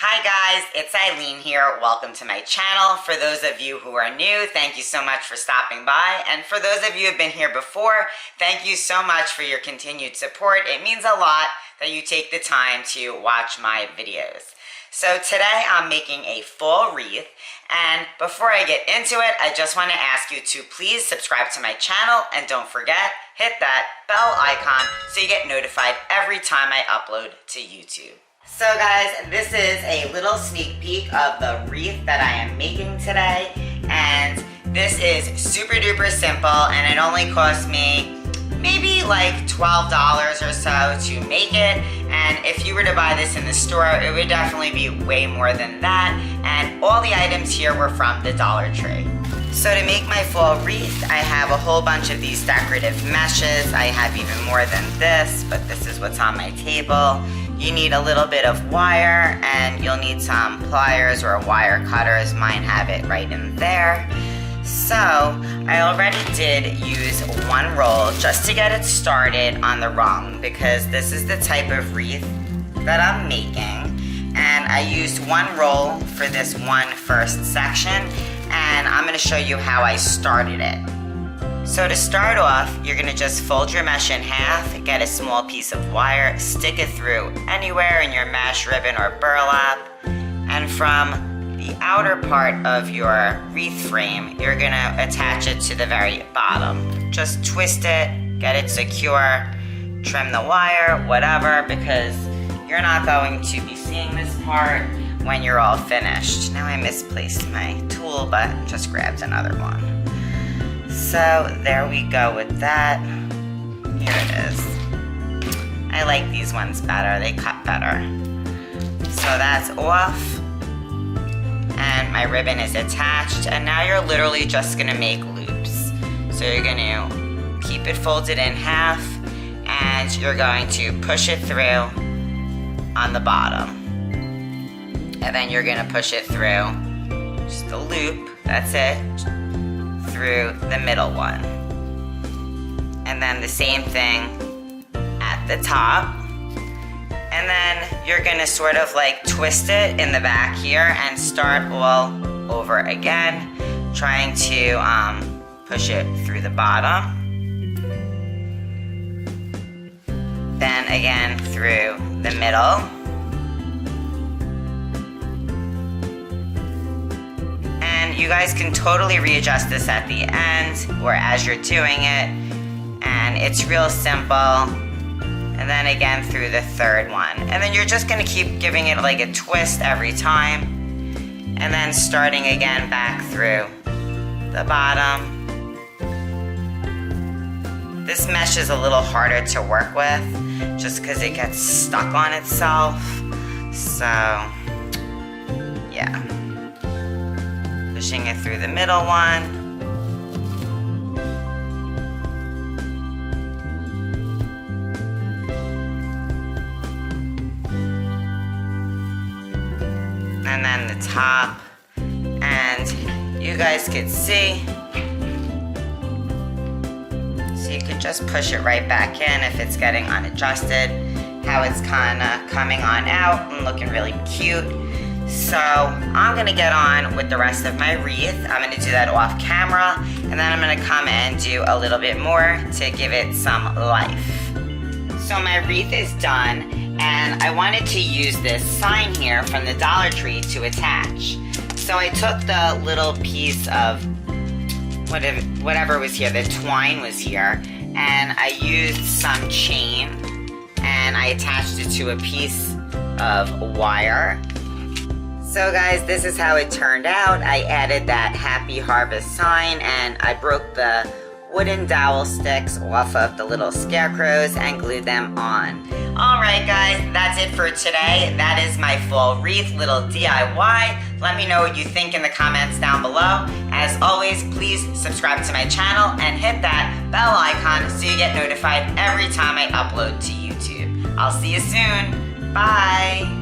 Hi guys, it's Ilene here. Welcome to my channel. For those of you who are new, thank you so much for stopping by. And for those of you who have been here before, thank you so much for your continued support. It means a lot that you take the time to watch my videos. So today I'm making a full wreath, and before I get into it, I just want to ask you to please subscribe to my channel, and don't forget, hit that bell icon so you get notified every time I upload to YouTube. So guys, this is a little sneak peek of the wreath that I am making today, and this is super duper simple, and it only cost me maybe like $12 or so to make it, and if you were to buy this in the store, it would definitely be way more than that, and all the items here were from the Dollar Tree. So to make my full wreath, I have a whole bunch of these decorative meshes. I have even more than this, but this is what's on my table. You need a little bit of wire, and you'll need some pliers or wire cutters. Mine have it right in there. So I already did use one roll just to get it started on the rung, because this is the type of wreath that I'm making. And I used one roll for this one first section, and I'm going to show you how I started it. So to start off, you're going to just fold your mesh in half, get a small piece of wire, stick it through anywhere in your mesh, ribbon, or burlap, and from the outer part of your wreath frame, you're going to attach it to the very bottom. Just twist it, get it secure, trim the wire, whatever, because you're not going to be seeing this part when you're all finished. Now I misplaced my tool, but just grabbed another one. So there we go with that. Here it is. I like these ones better, they cut better. So that's off, and my ribbon is attached, and now you're literally just gonna make loops. So you're gonna keep it folded in half, and you're going to push it through on the bottom. And then you're gonna push it through, just a loop, that's it, through the middle one. And then the same thing at the top. And then you're gonna sort of like twist it in the back here and start all over again, trying to push it through the bottom. Then again through the middle. You guys can totally readjust this at the end or as you're doing it, and it's real simple. And then again through the third one, and then you're just going to keep giving it like a twist every time, and then starting again back through the bottom. This mesh is a little harder to work with just because it gets stuck on itself, so yeah. Pushing it through the middle one. And then the top. And you guys could see. So you could just push it right back in if it's getting unadjusted. How it's kind of coming on out and looking really cute. So I'm gonna get on with the rest of my wreath. I'm gonna do that off camera, and then I'm gonna come and do a little bit more to give it some life. So my wreath is done, and I wanted to use this sign here from the Dollar Tree to attach. So I took the little piece of whatever was here, the twine was here, and I used some chain, and I attached it to a piece of wire. So guys, this is how it turned out. I added that Happy Harvest sign, and I broke the wooden dowel sticks off of the little scarecrows and glued them on. Alright guys, that's it for today. That is my full wreath, little DIY. Let me know what you think in the comments down below. As always, please subscribe to my channel and hit that bell icon so you get notified every time I upload to YouTube. I'll see you soon. Bye!